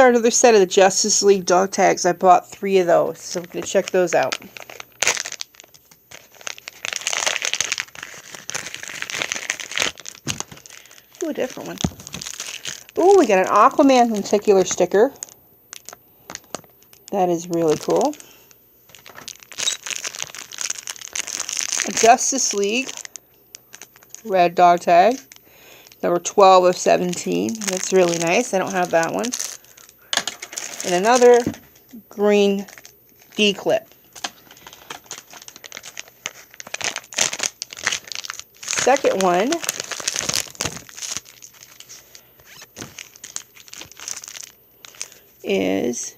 got another set of the Justice League dog tags. I bought 3 of those, so I'm going to check those out. Ooh, a different one. Ooh, we got an Aquaman lenticular sticker. That is really cool. A Justice League red dog tag. Number 12 of 17. That's really nice. I don't have that one. And another green D-clip. Second one is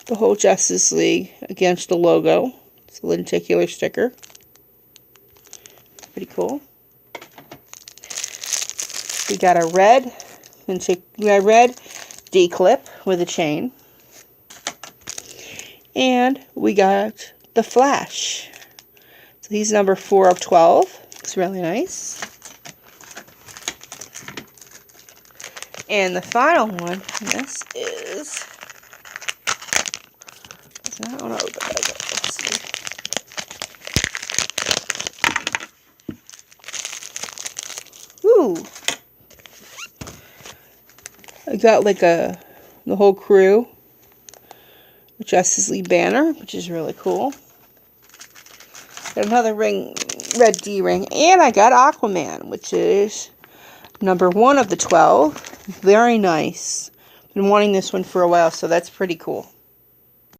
the whole Justice League against the logo. It's a lenticular sticker. Pretty cool. We got a red D-clip with a chain. And we got the Flash. So he's number 4 of 12. It's really nice. And the final one, this is... I don't know what that is. Let's see. Ooh. I got like the whole crew with Justice League banner, which is really cool. Got another red D ring, and I got Aquaman, which is number 1 of the 12. Very nice. Been wanting this one for a while, so that's pretty cool.